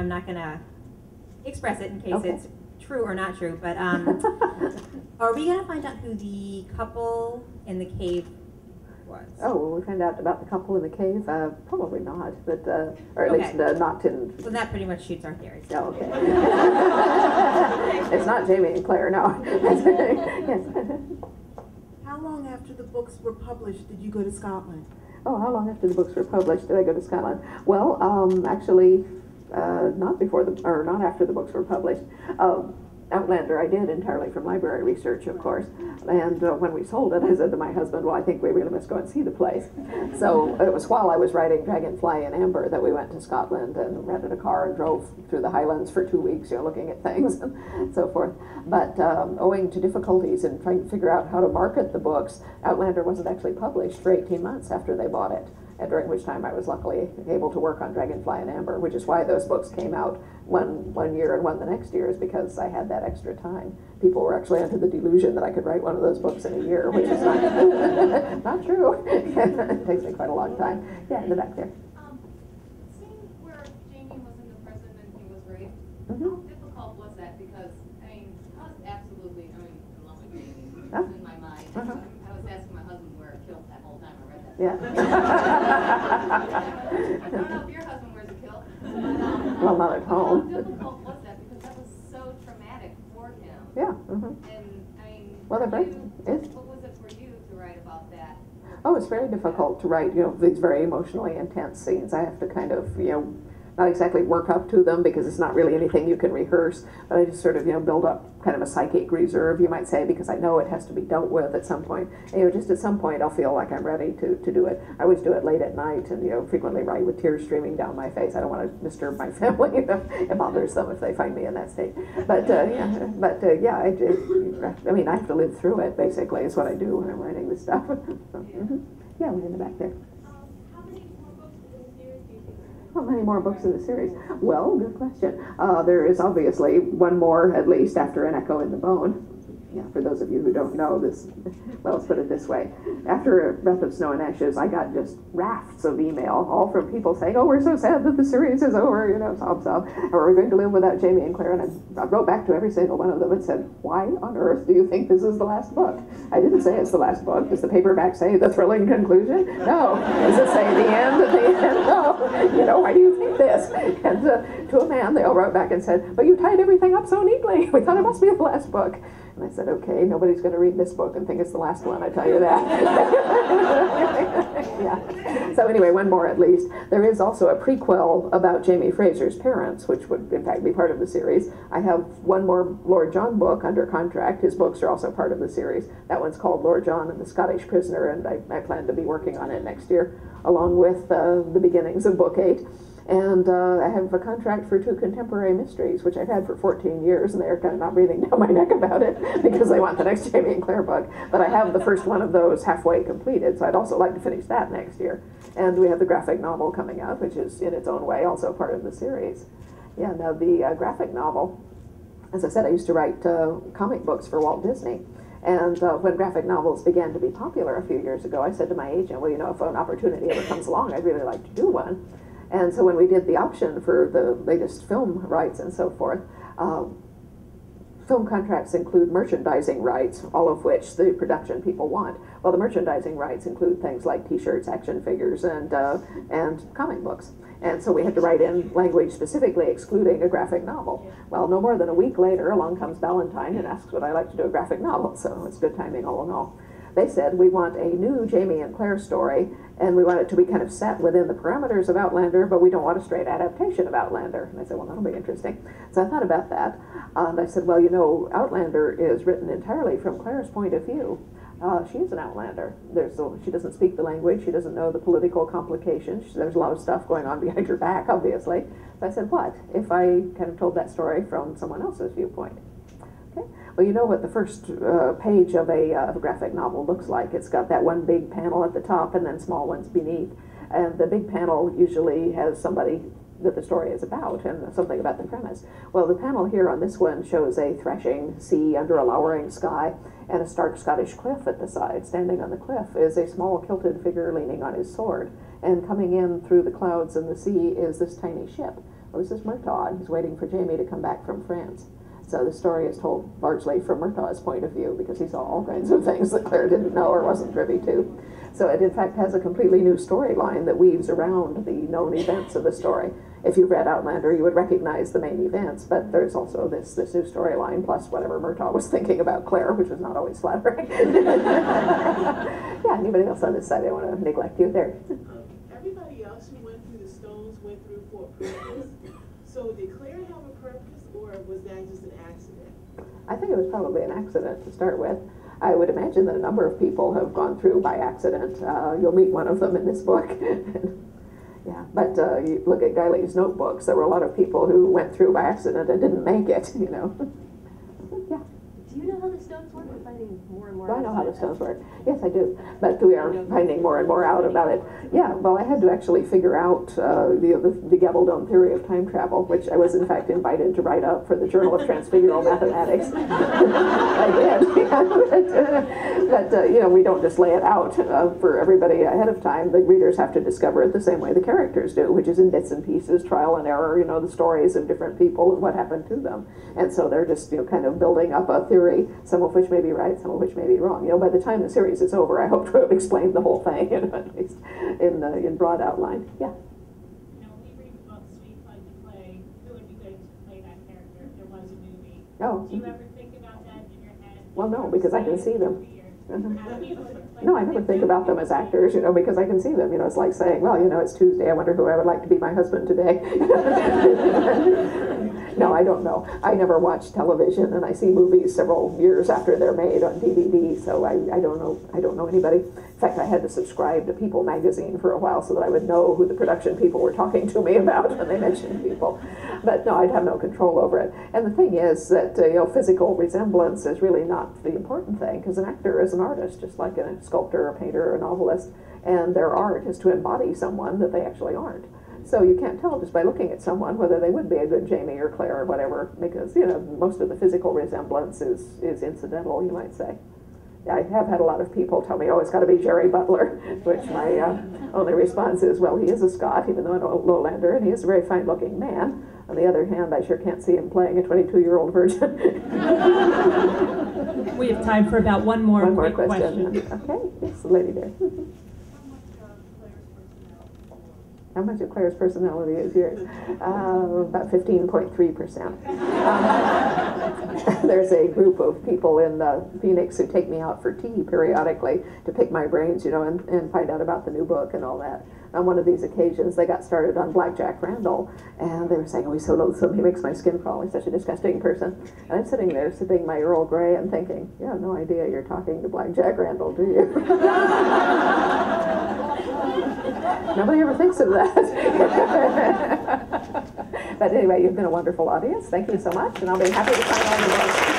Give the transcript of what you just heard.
I'm not going to express it in case Okay. it's true or not true, but are we going to find out who the couple in the cave was? Oh, will we find out about the couple in the cave? Probably not, but, or at Okay. least not in... Well, that pretty much shoots our theories. Oh, okay. It's not Jamie and Claire, no. Yes. How long after the books were published did you go to Scotland? Oh, how long after the books were published did I go to Scotland? Well, actually, not after the books were published. Outlander I did entirely from library research, of course, and when we sold it, I said to my husband, well, I think we really must go and see the place. So it was while I was writing Dragonfly and Amber that we went to Scotland and rented a car and drove through the Highlands for 2 weeks, looking at things and so forth. But owing to difficulties in trying to figure out how to market the books, Outlander wasn't actually published for 18 months after they bought it. And during which time I was luckily able to work on Dragonfly and Amber, which is why those books came out one year and one the next year, is because I had that extra time. People were actually under the delusion that I could write one of those books in a year, which is not, not true. It takes me quite a long time. Yeah, in the back there. Seeing where Jamie was in the prison and he was raped, Mm-hmm. how difficult was that? Because, I was absolutely, in love with Jamie. It was in my mind. Uh-huh. I was asking my husband where it killed that whole time I read that. Yeah. I don't know if your husband wears a kilt. But, Well, not at home. How difficult was that? Because that was so traumatic for him. Yeah. Mm-hmm. And, Well, for they're very- you, it's- what was it for you to write about that? Oh, it's very difficult to write, these very emotionally intense scenes. I have to kind of, not exactly work up to them because it's not really anything you can rehearse, but I just sort of, build up kind of a psychic reserve, you might say, because I know it has to be dealt with at some point. And, just at some point I'll feel like I'm ready to do it. I always do it late at night and, frequently write with tears streaming down my face. I don't want to disturb my family. It bothers them if they find me in that state. But, yeah, I have to live through it, basically, is what I do when I'm writing this stuff. So, yeah, we're in the back there. How many more books in the series? Well, good question. There is obviously one more, at least, after An Echo in the Bone. Yeah, for those of you who don't know this, well, let's put it this way. After Breath of Snow and Ashes, I got just rafts of email, all from people saying, oh, we're so sad that the series is over, sob, sob, or we're going to live without Jamie and Claire. And I wrote back to every single one of them and said, why on earth do you think this is the last book? I didn't say it's the last book. Does the paperback say the thrilling conclusion? No. Does it say the end at the end? No. Why do you think this? And to a man, they all wrote back and said, but you tied everything up so neatly. We thought it must be the last book. And I said, okay, nobody's going to read this book and think it's the last one, I tell you that. Yeah. So anyway, one more at least. There is also a prequel about Jamie Fraser's parents, which would in fact be part of the series. I have one more Lord John book under contract. His books are also part of the series. That one's called Lord John and the Scottish Prisoner, and I plan to be working on it next year, along with the beginnings of Book 8. And I have a contract for 2 contemporary mysteries, which I've had for 14 years, and they're kind of not breathing down my neck about it because they want the next Jamie and Claire book. But I have the first one of those halfway completed, so I'd also like to finish that next year. And we have the graphic novel coming out, which is in its own way also part of the series. Yeah, now the graphic novel, as I said, I used to write comic books for Walt Disney. And when graphic novels began to be popular a few years ago, I said to my agent, well, if an opportunity ever comes along, I'd really like to do one. And so when we did the option for the latest film rights and so forth, film contracts include merchandising rights, all of which the production people want. Well, the merchandising rights include things like T-shirts, action figures, and comic books. And so we had to write in language specifically excluding a graphic novel. Well, no more than a week later, along comes Valentine and asks would I like to do a graphic novel. So it's good timing all in all. They said, we want a new Jamie and Claire story, and we want it to be kind of set within the parameters of Outlander, but we don't want a straight adaptation of Outlander. And I said, well, that'll be interesting. So I thought about that, and I said, well, Outlander is written entirely from Claire's point of view. She's an Outlander. She doesn't speak the language. She doesn't know the political complications. There's a lot of stuff going on behind her back, obviously. So I said, what if I kind of told that story from someone else's viewpoint? Okay. Well, you know what the first page of a graphic novel looks like. It's got that one big panel at the top and then small ones beneath. And the big panel usually has somebody that the story is about and something about the premise. Well, the panel here on this one shows a threshing sea under a lowering sky and a stark Scottish cliff at the side. Standing on the cliff is a small kilted figure leaning on his sword. And coming in through the clouds and the sea is this tiny ship, Well, this is Murtaugh, and he's waiting for Jamie to come back from France. So the story is told largely from Murtaugh's point of view, because he saw all kinds of things that Claire didn't know or wasn't privy to. So it in fact has a completely new storyline that weaves around the known events of the story. If you've read Outlander, you would recognize the main events, but there's also this new storyline, plus whatever Murtaugh was thinking about Claire, which was not always flattering. Yeah, anybody else on this side? I don't want to neglect you there. Everybody else who went through the stones went through for a purpose. So did Claire have a purpose, or was that just an accident? I think it was probably an accident to start with. I would imagine that a number of people have gone through by accident. You'll meet one of them in this book. Yeah, but you look at Guiley's notebooks, there were a lot of people who went through by accident and didn't make it, you know. Yeah. Do you know how the stones work? We're finding more and more Do I know how the stones work? Yes, I do. But we are finding more and more out about it. Yeah, well, I had to actually figure out the Gabaldon theory of time travel, which I was in fact invited to write up for the Journal of Transfigural Mathematics. I did. But you know, we don't just lay it out for everybody ahead of time. The readers have to discover it the same way the characters do, which is in bits and pieces, trial and error, you know, the stories of different people and what happened to them. And so they're just, you know, kind of building up a theory, some of which may be right, some of which may be wrong. You know, by the time the series is over, I hope to have explained the whole thing, you know, at least in broad outline. Yeah. You know, we read books, we plug to play. Who would be good to play that character if there was a movie? Oh. Do you ever think about that in your head? Well, no, because I can see them. Uh-huh. No, I never think about them as actors, you know, because I can see them. You know, it's like saying, well, you know, it's Tuesday, I wonder who I would like to be my husband today. No, I don't know. I never watch television, and I see movies several years after they're made on DVD, so I don't know. I don't know anybody. In fact, I had to subscribe to People magazine for a while so that I would know who the production people were talking to me about when they mentioned people. But no, I'd have no control over it. And the thing is that you know, physical resemblance is really not the important thing, because an actor is an artist, just like a sculptor, a painter, or a novelist, and their art is to embody someone that they actually aren't. So you can't tell just by looking at someone whether they would be a good Jamie or Claire or whatever, because, you know, most of the physical resemblance is incidental, you might say. I have had a lot of people tell me, oh, it's got to be Jerry Butler, which my only response is, well, he is a Scot, even though an lowlander, and he is a very fine-looking man. On the other hand, I sure can't see him playing a 22-year-old virgin. We have time for about one more quick question. Okay, yes, the lady there. How much of Claire's personality is yours? About 15.3%. There's a group of people in Phoenix who take me out for tea periodically to pick my brains, you know, and find out about the new book and all that. On one of these occasions, they got started on Black Jack Randall, and they were saying, oh, he's so loathsome, he makes my skin crawl, he's such a disgusting person. And I'm sitting there sipping my Earl Grey and thinking, you have no idea you're talking to Black Jack Randall, do you? Nobody ever thinks of that. But anyway, you've been a wonderful audience. Thank you so much, and I'll be happy to sign all the books.